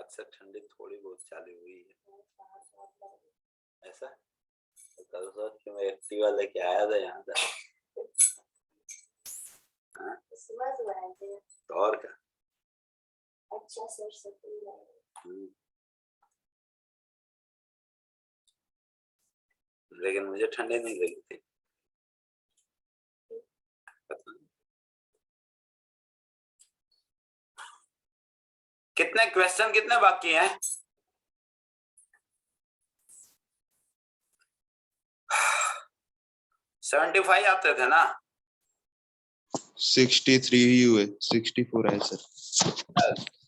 आज से ठंडी थोड़ी बहुत चालू हुई है। ऐसा कल सोच के मैं एक्टिवा लेके आया था यहाँ तक। तो और क्या। अच्छा सर लेकिन मुझे ठंडी नहीं लगी थी। कितने क्वेश्चन कितने बाकी हैं? 75 आते थे ना? 63 ही हुए, 64 है सर।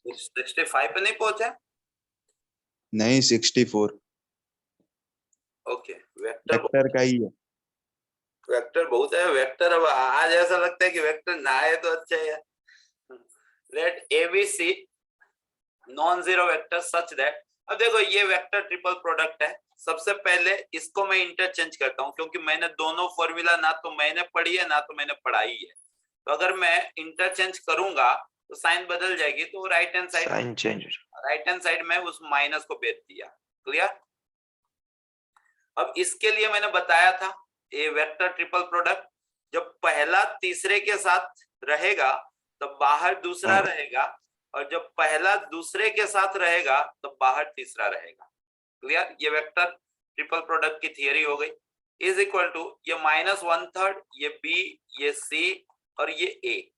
65 पे नहीं पहुंचे? नहीं 64 ओके। वेक्टर का ही है। वेक्टर बहुत है। वेक्टर अब आज ऐसा लगता है कि वेक्टर ना आए तो अच्छा है। Let A B C non zero vector such that. अब देखो ये वेक्टर ट्रिपल प्रोडक्ट है। सबसे पहले इसको मैं इंटरचेंज करता हूं क्योंकि मैंने दोनों फॉर्मूला ना तो मैंने पढ़ी है ना तो मैंने पढ़ाई है। तो अगर मैं इंटरचेंज करूंगा तो साइन बदल जाएगी, तो राइट हैंड साइड में उस माइनस को भेज दिया। क्लियर? अब इसके लिए मैंने बताया था ये वेक्टर ट्रिपल प्रोडक्ट जब पहला तीसरे के साथ रहेगा तो बाहर दूसरा रहेगा, और जब पहला दूसरे के साथ रहेगा तो बाहर तीसरा रहेगा। क्लियर? ये वेक्टर ट्रिपल प्रोडक्ट की थियरी हो गई। इज इक्वल टू ये -1/3, ये बी, ये सी और ये ए।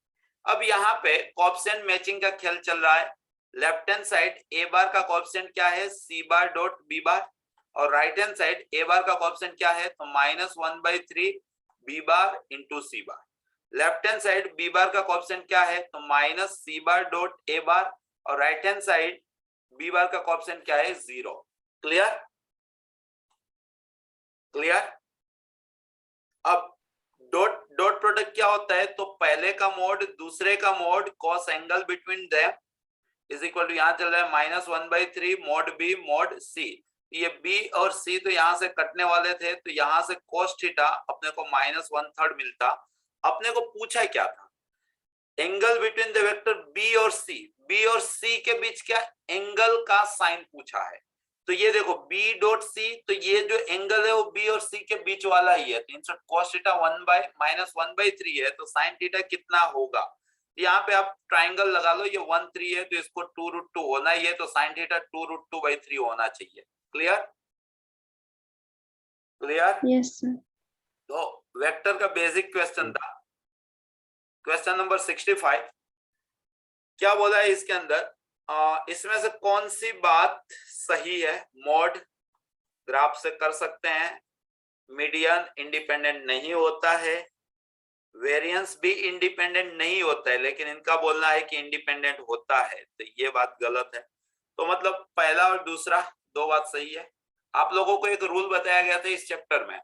अब यहाँ पे कोएफिशिएंट मैचिंग का खेल चल रहा है। Left hand side A bar का कोएफिशिएंट क्या है? सी बार डॉट बी बार, और right hand side A bar का कोएफिशिएंट क्या है? तो -1/3 B bar into C bar. Left hand side B bar का कोएफिशिएंट क्या है? तो -c bar dot A bar, और right hand side B bar का कोएफिशिएंट क्या है? 0। क्लियर? क्लियर? अब डॉट डॉट प्रोडक्ट क्या होता है? तो पहले का मोड दूसरे का mod cos angle between them is equal to, यहां चल रहा है -1/3 मोड बी मोड सी। ये बी और सी तो यहां से कटने वाले थे, तो यहां से cos थीटा अपने को -1/3 मिलता। अपने को पूछा क्या था? Angle between the vector B और सी। बी और सी के बीच क्या एंगल का साइन पूछा है। तो ये देखो बी डॉट सी, तो ये जो एंगल है वो बी और सी के बीच वाला ही है। तो इंस्टेड cos थीटा -1/3 है, तो sin थीटा कितना होगा? यहाँ पे आप ट्राइंगल लगा लो, ये 1/3 है तो इसको 2√2 होना ही है, तो sin थीटा 2√2/3 होना चाहिए। क्लियर? क्लियर? Yes sir. तो वेक्टर का बेसिक क्वेश्चन था। क्वेश्चन नंबर 65 क्या बोला है इसके अंदर? इसमें से कौन सी बात सही है? मोड ग्राफ से कर सकते हैं, मीडियन इंडिपेंडेंट नहीं होता है, वेरिएंस भी इंडिपेंडेंट नहीं होता है, लेकिन इनका बोलना है कि इंडिपेंडेंट होता है, तो ये बात गलत है। तो मतलब पहला और दूसरा दो बात सही है। आप लोगों को एक रूल बताया गया था इस चैप्टर में,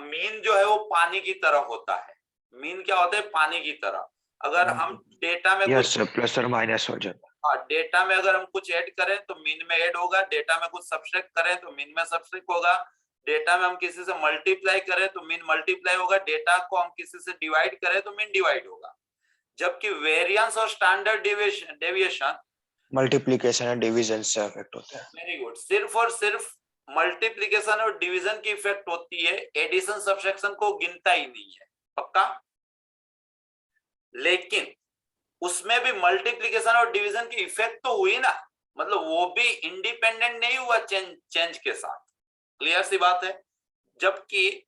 मीन जो है वो पानी की तरह होता है। मीन क्या होता है? पानी की तरह। अगर हम डेटा में कुछ प्लस और माइनस हो जाता है, डेटा में अगर हम कुछ ऐड करें तो मीन में ऐड होगा, डेटा में कुछ सब्सट्रैक्ट करें तो मीन में सब्सट्रैक्ट होगा, डेटा में हम किसी से मल्टीप्लाई करें तो मीन मल्टीप्लाई होगा, डेटा को हम किसी से डिवाइड करें तो मीन डिवाइड होगा। जबकि वेरिएंस और स्टैंडर्ड डेविएशन मल्टीप्लिकेशन और डिवीजन से इफेक्ट होता है। Very good. सिर्फ और सिर्फ मल्टीप्लिकेशन और डिवीजन की इफेक्ट होती है, एडिशन सब्सट्रैक्शन को गिनता ही नहीं है। पक्का? लेकिन उसमें भी मल्टीप्लिकेशन और डिवीजन की इफेक्ट तो हुई ना, मतलब वो भी इंडिपेंडेंट नहीं हुआ चेंज के साथ। क्लियर सी बात है? जबकि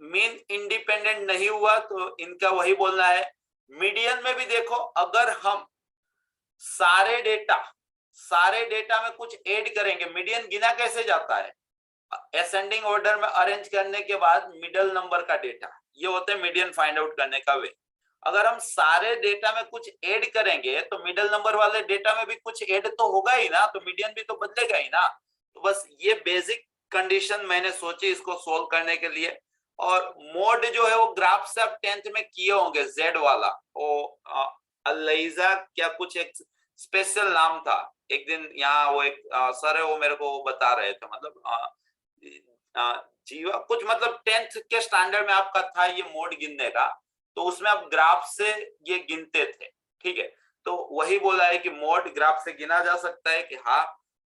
मीन इंडिपेंडेंट नहीं हुआ, तो इनका वही बोलना है। मीडियन में भी देखो, अगर हम सारे डेटा में कुछ ऐड करेंगे, मीडियन गिना कैसे जाता है? असेंडिंग ऑर्डर में अरेंज करने के बाद मिडल नंबर का डेटा, ये होता है मीडियन फाइंड आउट करने का वे। अगर हम सारे डेटा में कुछ ऐड करेंगे तो मिडल नंबर वाले डेटा में भी कुछ ऐड तो होगा ही ना, तो मीडियन भी तो बदलेगा ही ना। तो बस ये बेसिक कंडीशन मैंने सोची इसको सोल्व करने के लिए। और मोड जो है वो ग्राफ से आप 10th में किए होंगे, जेड वाला, वो अलाइजा क्या कुछ एक स्पेशल नाम था। एक दिन यहाँ वो एक सर है, वो मेरे को बता रहे थे, मतलब जीवा कुछ, मतलब 10th के स्टैंडर्ड में आपका था ये मोड गिनने का, तो उसमें आप ग्राफ से ये गिनते थे। ठीक है? तो वही बोला है कि मोड ग्राफ से गिना जा सकता है कि हाँ,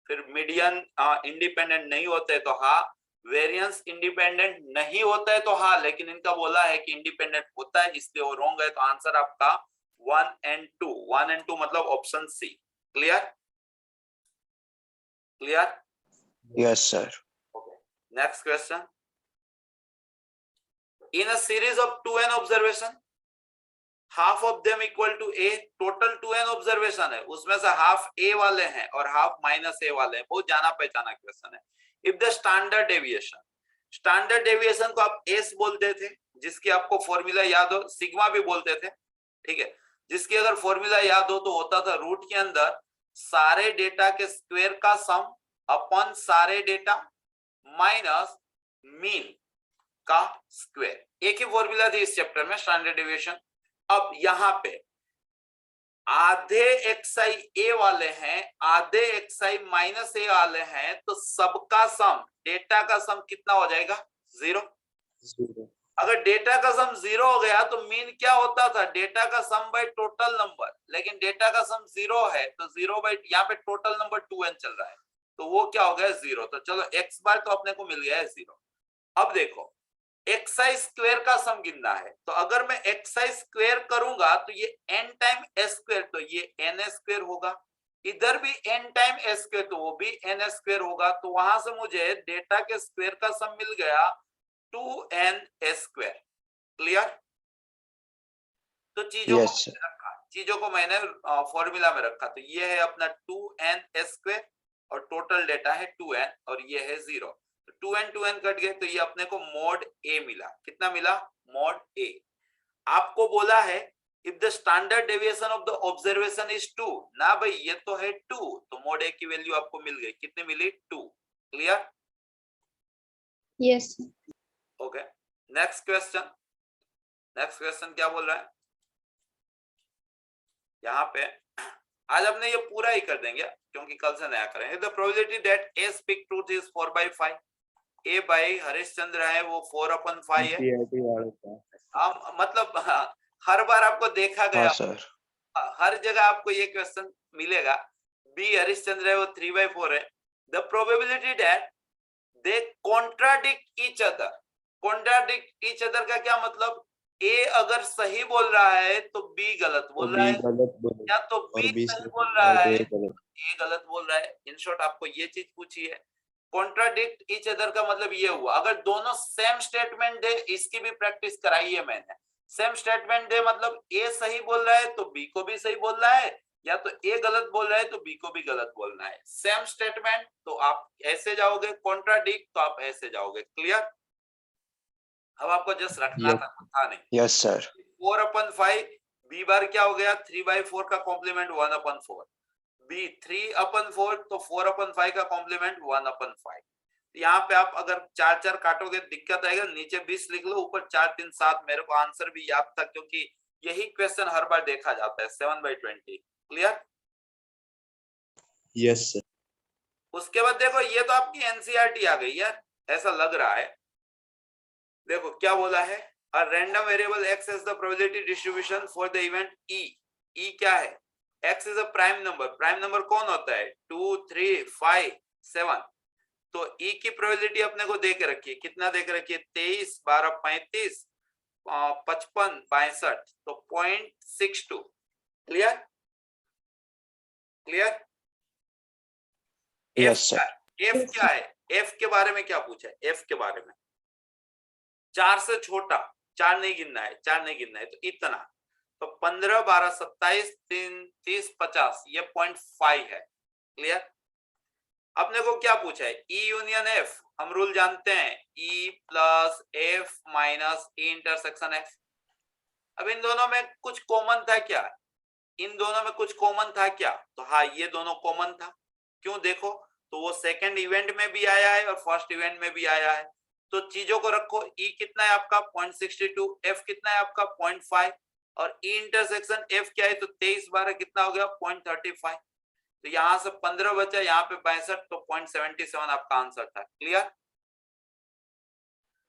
फिर मीडियन इंडिपेंडेंट नहीं होते तो हाँ, वेरिएंस इंडिपेंडेंट नहीं होता है तो हाँ, लेकिन इनका बोला है कि इंडिपेंडेंट होता है, इसलिए वो रॉन्ग है। तो आंसर आपका 1 and 2, 1 and 2 मतलब option C. Clear? Clear? Yes, sir. Next question. In a series of 2n observation, half of them equal to A, total 2n observation है, उसमें से हाफ ए वाले हैं और हाफ माइनस ए वाले हैं। बहुत जाना पहचाना क्वेश्चन है। If the standard deviation, standard deviation को आप एस बोलते थे, जिसकी आपको फॉर्मूला याद हो, सिग्मा भी बोलते थे, ठीक है, जिसकी अगर फॉर्मूला याद हो तो होता था रूट के अंदर सारे डेटा के स्क्वायर का सम अपॉन सारे डेटा माइनस मीन का स्क्वायर। एक ही फॉर्मूला थी इस चैप्टर में, स्टैंडर्ड डेविएशन। अब यहां पे आधे एक्सआई ए वाले हैं, आधे एक्सआई माइनस ए वाले हैं, तो सबका सम, डेटा का सम कितना हो जाएगा? 0। अगर डेटा का सम 0 हो गया तो मीन क्या होता था? डेटा का सम बाय टोटल नंबर। लेकिन डेटा का सम 0 है तो 0 बाय, यहाँ पे टोटल नंबर 2n चल रहा है, तो वो क्या हो गया? 0। तो चलो x बार तो अपने को मिल गया है 0। अब देखो xi स्क्वायर का सम गिनना है, तो अगर मैं xi स्क्वायर करूंगा तो ये n टाइम s स्क्वायर, तो ये n स्क्वायर होगा। इधर भी n टाइम s स्क्वायर, तो वो भी n स्क्वायर होगा। तो वहां से मुझे डेटा के स्क्वायर का सम मिल गया 2n स्क्वायर। क्लियर? तो चीजों Yes, को sir. रखा, चीजों को मैंने फॉर्मूला में रखा। तो ये है अपना 2n स्क्वायर और टोटल डेटा है 2n और ये है 0। 2n कट गए तो ये अपने को मोड ए मिला। कितना मिला? मोड ए। आपको बोला है if the standard deviation of the observation is 2, ना भाई ये तो है 2, तो मोड ए की वैल्यू आपको मिल गई। कितनी मिली? 2। Clear? Yes. Okay, next question. Next question क्या बोल रहा है यहाँ पे? आज अपने ये पूरा ही कर देंगे क्योंकि कल से नया करेंगे। The probability that A speak truth is 4/5। ए भाई हरिश्चंद्र है, वो 4/5 है। मतलब हर बार आपको देखा हाँ गया, सर। हर जगह आपको ये क्वेश्चन मिलेगा। बी हरिश्चंद्र है, वो 3/4 है। The probability that they contradict each other. Contradict each other का क्या मतलब? ए अगर सही बोल रहा है तो बी गलत बोल रहा है, या तो बी सही बोल रहा है ए गलत बोल रहा है। इन शॉर्ट आपको ये चीज पूछी है। कॉन्ट्राडिक्ट ईच अदर का मतलब ये हुआ अगर दोनों सेम स्टेटमेंट दे, इसकी भी प्रैक्टिस कराई है मैंने। सेम स्टेटमेंट दे मतलब ए सही बोल रहा है तो बी को भी सही बोल रहा है, या तो ए गलत बोल रहा है तो बी को भी गलत बोलना है। सेम स्टेटमेंट तो आप ऐसे जाओगे, कॉन्ट्राडिक्ट तो आप ऐसे जाओगे। क्लियर? अब आपको जस्ट रखना Yes. था नहीं। Yes, sir. 4/5 बी बार क्या हो गया? 3/4 का कॉम्प्लीमेंट 1/4। बी 3/4 तो 4/5 का कॉम्प्लीमेंट 1/5। यहाँ पे आप अगर 4 काटोगे दिक्कत आएगा। नीचे 20 लिख लो, ऊपर 4 3 7। मेरे को आंसर भी याद था क्योंकि यही क्वेश्चन हर बार देखा जाता है। 7/20। क्लियर? Yes, sir. उसके बाद देखो ये तो आपकी एनसीईआरटी आ गई यार, ऐसा लग रहा है। देखो क्या बोला है? A random variable x is the probability distribution for the event e. e क्या है? x is a prime number. prime number कौन होता है? 2, 3, 5, 7। तो e की प्रोबेबिलिटी अपने को दे के रखी है। कितना दे के रखी है? 23, 12, 35, 55, 62, तो 0.62। Clear? Clear? Yes, sir. f क्या है? f के बारे में क्या पूछा है? f के बारे में 4 से छोटा, 4 नहीं गिनना है, 4 नहीं गिनना है, तो इतना। तो 15, 12, 27, 3, 30, 50, ये 0.5 है। क्लियर? अपने को क्या पूछा है? E union F। हम रूल जानते हैं, E plus F minus E intersection F। अब इन दोनों में कुछ कॉमन था क्या? इन दोनों में कुछ कॉमन था क्या? तो हाँ, ये दोनों कॉमन था। क्यों? देखो तो वो सेकंड इवेंट में भी आया है और फर्स्ट इवेंट में भी आया है। तो चीजों को रखो। E कितना है आपका? 0.62। F कितना है आपका? 0.5। और E इंटरसेक्शन F क्या है? तो 23, 12 कितना हो गया? 0.35। तो यहां से 15 बचा, यहाँ पे 62, तो 0.77 आपका आंसर था। क्लियर?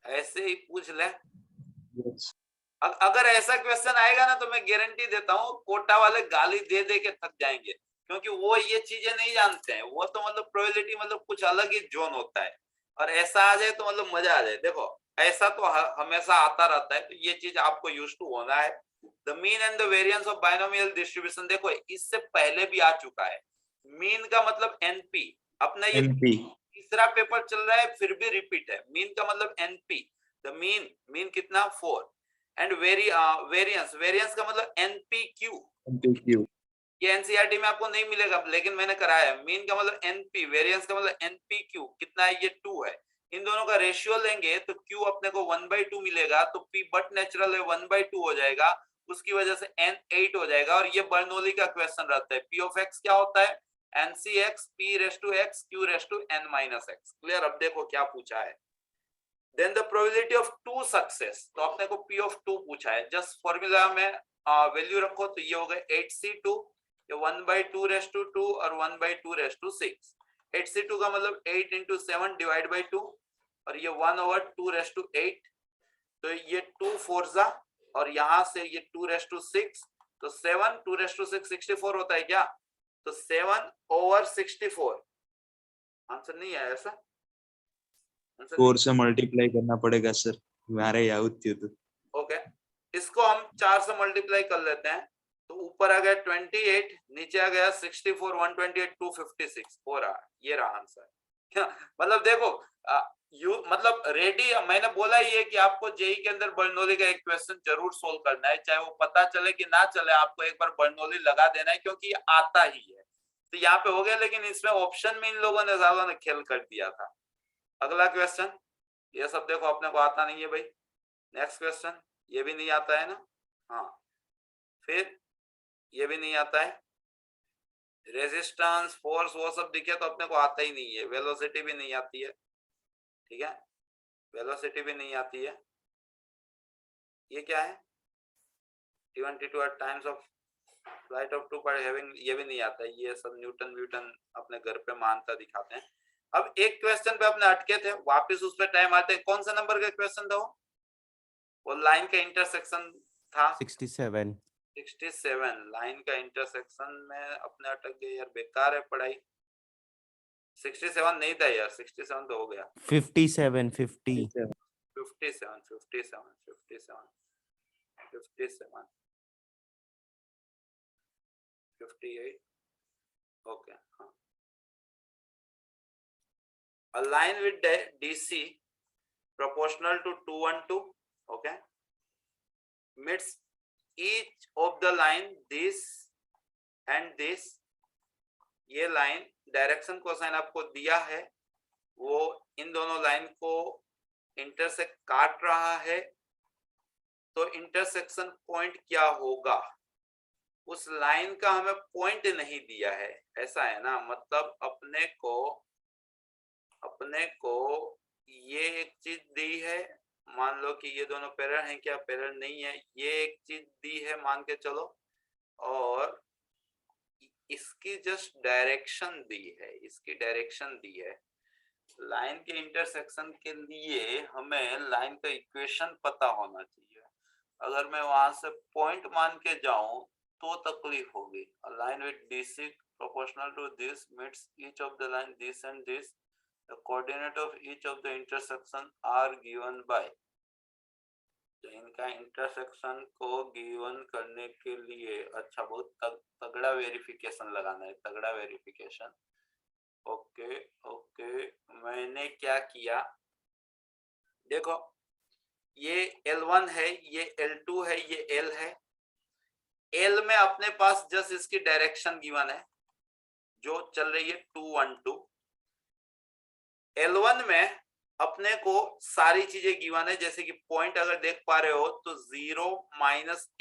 ऐसे ही पूछ ले। Yes. अगर ऐसा क्वेश्चन आएगा ना तो मैं गारंटी देता हूँ कोटा वाले गाली दे दे के थक जाएंगे, क्योंकि वो ये चीजें नहीं जानते हैं। वो तो मतलब प्रोबेबिलिटी मतलब कुछ अलग ही जोन होता है, और ऐसा आ जाए तो मतलब मजा आ जाए। देखो ऐसा तो हमेशा आता रहता है, तो ये चीज आपको यूज टू होना है। The mean and the variance of binomial distribution, देखो इससे पहले भी आ चुका है। मीन का मतलब एनपी, अपना ये NP. तीसरा पेपर चल रहा है फिर भी रिपीट है। मीन का मतलब एनपी, द मीन कितना 4, एंड वेरिएंस का मतलब एनपीक्यू। NPQ. ये एनसीईआरटी में आपको नहीं मिलेगा, लेकिन मैंने कराया है। मीन का मतलब एनपी, वेरिएंस का मतलब एनपीक्यू। कितना है ये 2 है। इन दोनों का रेशियो लेंगे तो क्यू अपने को 1/2 मिलेगा, तो पी बट नेचुरल है 1/2 हो जाएगा, उसकी वजह से एन 8 हो जाएगा। और ये बर्नौली का क्वेश्चन रहता है। पी ऑफ एक्स क्या होता है, NCX P raise to X Q raise to N minus X. Clear. अब देखो क्या पूछा है, then the probability of 2 success, तो अपने को पी ऑफ 2 पूछा है। जस्ट फॉर्मूला में वैल्यू रखो, तो ये हो गए 8c2, ये 1/2 रेस टू 2 और 1/2 रेस टू 6। 8c2 का मतलब 8 into 7 डिवाइड बाई 2, और ये 1/2 रेस टू 8, तो ये 2 4 और यहाँ से ये 2 रेस टू 6, तो 7 2 रेस टू 6 64 होता है क्या, तो 7/64। आंसर नहीं है ऐसा, आंसर 4 से मल्टीप्लाई करना पड़ेगा सर, मारे याद थी तो। ओके। इसको हम 4 से मल्टीप्लाई कर लेते हैं, तो ऊपर आ गया 28, नीचे आ गया 64, 128 256 हो रहा। ये रहा आंसर। मतलब देखो मतलब रेडी, मैंने बोला ही है कि आपको जेई के अंदर बर्नौली का एक क्वेश्चन जरूर सोल्व करना है, चाहे वो पता चले कि ना चले, आपको एक बार बर्नौली लगा देना है, क्योंकि ये आता ही है। तो यहाँ पे हो गया, लेकिन इसमें ऑप्शन में इन लोगों ने ज्यादा ने खेल कर दिया था। अगला क्वेश्चन, ये सब देखो अपने को आता नहीं है भाई। नेक्स्ट क्वेश्चन, ये भी नहीं आता है ना, हाँ। फिर ये भी नहीं आता है, रेजिस्टेंस फोर्स वो सब दिखे तो अपने को आता ही नहीं है। वेलोसिटी भी नहीं आती है, ठीक है, वेलोसिटी भी नहीं आती है। ये क्या है, 22 टाइम्स ऑफ फ्लाइट ऑफ 2 पर हैविंग, ये भी नहीं आता है। ये सब न्यूटन व्यूटन अपने घर पे मानता दिखाते हैं। अब एक क्वेश्चन पे अपने अटके थे, वापस उस पर टाइम आते हैं। कौन सा नंबर का क्वेश्चन था वो लाइन का इंटरसेक्शन था 67। 67 लाइन का इंटरसेक्शन में अपने अटक गए यार, बेकार है पढ़ाई। 67 नहीं था यार, 67 तो हो गया। 57 50 57 57 57 57 58 ओके, हाँ। A line with DC proportional to 212, okay, meets each of the line this and this। ये लाइन डायरेक्शन कोसाइन आपको दिया है, वो इन दोनों लाइन को इंटरसेक्ट काट रहा है, तो इंटरसेक्शन पॉइंट क्या होगा। उस लाइन का हमें पॉइंट नहीं दिया है, ऐसा है ना, मतलब अपने को ये एक चीज दी है, मान लो कि ये दोनों पैरेलल हैं क्या, पैरेलल नहीं है। ये एक चीज दी है मान के चलो, और इसकी जस्ट डायरेक्शन दी है, इसकी डायरेक्शन दी है। लाइन के इंटरसेक्शन के लिए हमें लाइन का इक्वेशन पता होना चाहिए। अगर मैं वहां से पॉइंट मान के जाऊं तो तकलीफ होगी। Line with DC proportional to this meets each of the line this and this, the coordinate of each of the intersection are given by। तो इनका इंटरसेक्शन को गिवन करने के लिए अच्छा बहुत तगड़ा वेरिफिकेशन लगाना है, तगड़ा वेरिफिकेशन। ओके ओके, मैंने क्या किया, देखो ये L1 है, ये L2 है, ये L है। L में अपने पास जस्ट इसकी डायरेक्शन गिवन है जो चल रही है 212। L1 में अपने को सारी चीजें गिवन है, जैसे कि पॉइंट अगर देख पा रहे हो तो 0 -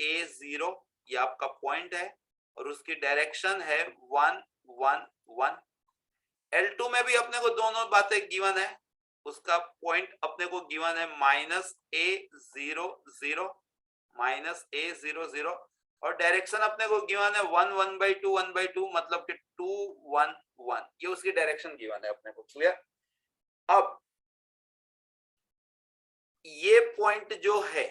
A0 ये आपका पॉइंट है, और उसकी डायरेक्शन है 1 1 1। L2 में भी अपने को दोनों बातें गिवन है, उसका पॉइंट अपने को गिवन है -A0 0 -A0 0, और डायरेक्शन अपने को गिवन है 1 1/2 1/2, मतलब कि 2 1 1, ये उसकी डायरेक्शन गिवन है अपने को। क्लियर। अब ये पॉइंट जो है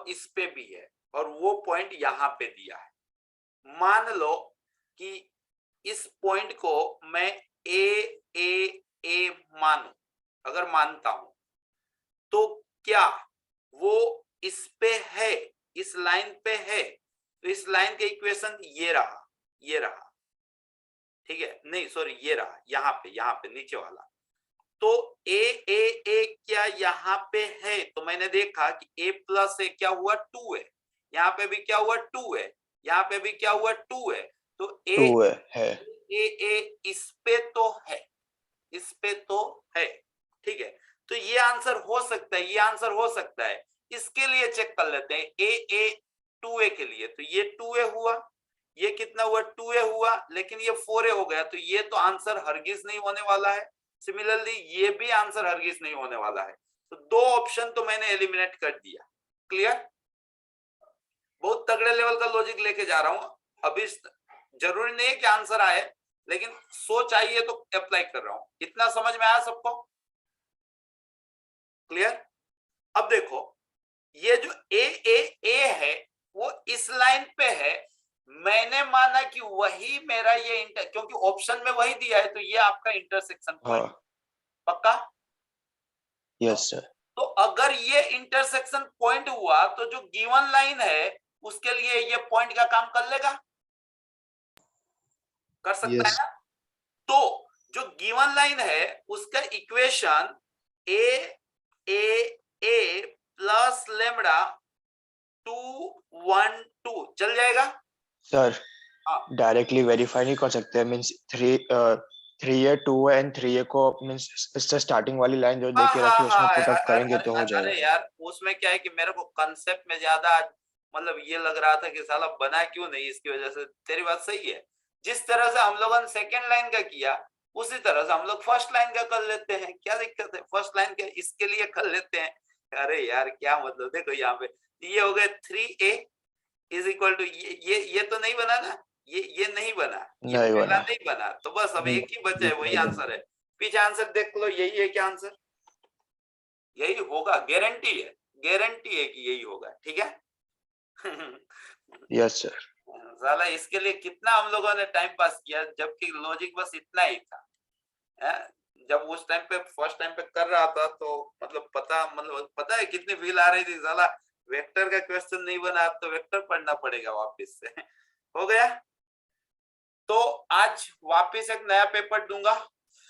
इस पे भी है और वो पॉइंट यहाँ पे दिया है। मान लो कि इस पॉइंट को मैं ए मानूं, अगर मानता हूं तो क्या वो इस पे है, इस लाइन पे है? तो इस लाइन का इक्वेशन ये रहा, ये रहा, ठीक है, नहीं सॉरी ये रहा, यहाँ पे नीचे वाला। तो ए क्या यहाँ पे है? तो मैंने देखा कि a प्लस ए क्या हुआ 2 है, यहाँ पे भी क्या हुआ 2 है, यहाँ पे भी क्या हुआ 2 है। तो टू है ए इस पे तो है, इस पे तो है, ठीक है। तो ये आंसर हो सकता है, ये आंसर हो सकता है। इसके लिए चेक कर लेते हैं ए 2a के लिए। तो ये 2a हुआ, ये कितना हुआ 2a हुआ, लेकिन ये 4a हो गया, तो ये तो आंसर हरगिज नहीं होने वाला है। सिमिलरली ये भी आंसर हरगिज नहीं होने वाला है। तो दो ऑप्शन तो मैंने एलिमिनेट कर दिया। क्लियर? बहुत तगड़े लेवल का लॉजिक लेके जा रहा हूं। अभी जरूरी नहीं है कि आंसर आए, लेकिन सोच आइए तो अप्लाई कर रहा हूं। इतना समझ में आया सबको? क्लियर? अब देखो ये जो ए है वो इस लाइन पे है। मैंने माना कि वही मेरा ये क्योंकि ऑप्शन में वही दिया है, तो ये आपका इंटरसेक्शन पॉइंट। हाँ पक्का? यस सर तो अगर ये इंटरसेक्शन पॉइंट हुआ तो जो गिवन लाइन है उसके लिए ये पॉइंट का काम कर लेगा, कर सकता है Yes. ना? तो जो गिवन लाइन है उसका इक्वेशन ए प्लस लेमडा 2 1 2 चल जाएगा। सर हाँ। डायरेक्टली वेरीफाई नहीं कर सकते means 3a 2a and 3a को मींस इससे स्टार्टिंग वाली लाइन जो देके रखी है उसमें पुट अप करेंगे तो हो जाएगा। अरे यार उसमें क्या है कि मेरे को कंसेप्ट में ज्यादा मतलब ये लग रहा था कि साला बना क्यों नहीं, इसकी वजह से। तेरी बात सही है, जिस तरह से हम लोगों ने सेकेंड लाइन का किया उसी तरह से हम लोग फर्स्ट लाइन का कर लेते हैं। क्या दिक्कत है? फर्स्ट लाइन का इसके लिए कर लेते हैं। अरे यार क्या मतलब, देखो यहाँ पे ये हो गया 3a इज इक्वल टू ये तो नहीं बना ना, ये नहीं बना, ये नहीं पहला बना। नहीं बना। तो बस अब एक ही बचा है, वही आंसर है। पीछे आंसर देख लो, यही है क्या आंसर? यही होगा, गारंटी है, गारंटी है कि यही होगा। ठीक है? यस सर साला इसके लिए कितना हम लोगों ने टाइम पास किया, जबकि लॉजिक बस इतना ही था। जब उस टाइम पे फर्स्ट टाइम पे कर रहा था तो मतलब पता है कितनी फील आ रही थी, साला वेक्टर का क्वेश्चन नहीं बना तो वेक्टर पढ़ना पड़ेगा वापस से। हो गया? तो आज वापस एक नया पेपर दूंगा,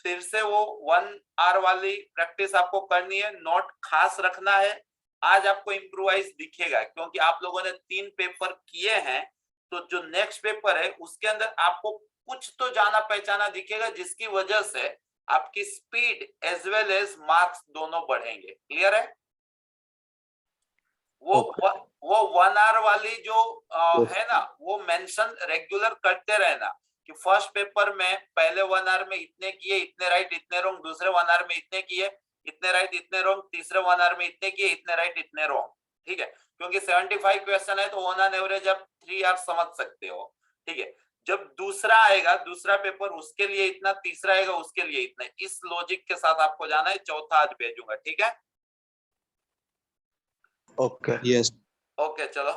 फिर से वो 1 आवर वाली प्रैक्टिस आपको करनी है, नोट खास रखना है। आज आपको इम्प्रोवाइज दिखेगा क्योंकि आप लोगों ने 3 पेपर किए हैं, तो जो नेक्स्ट पेपर है उसके अंदर आपको कुछ तो जाना पहचाना दिखेगा, जिसकी वजह से आपकी speed as well as marks दोनों बढ़ेंगे। क्लियर है? वो 1 आवर वाली जो है ना, वो मेंशन रेगुलर करते रहना कि फर्स्ट पेपर में पहले 1 आवर में इतने किए, इतने राइट इतने रॉन्ग, दूसरे 1 आवर में इतने किए, इतने राइट इतने रॉन्ग, तीसरे 1 आवर में इतने किए, इतने राइट इतने रॉन्ग। ठीक है? क्योंकि 75 क्वेश्चन है तो ऑन एन एवरेज आप 3 आवर समझ सकते हो। ठीक है? जब दूसरा आएगा, दूसरा पेपर, उसके लिए इतना, तीसरा आएगा उसके लिए इतना, इस लॉजिक के साथ आपको जाना है। चौथा आज भेजूंगा। ठीक है? Okay Yes. ओके चलो।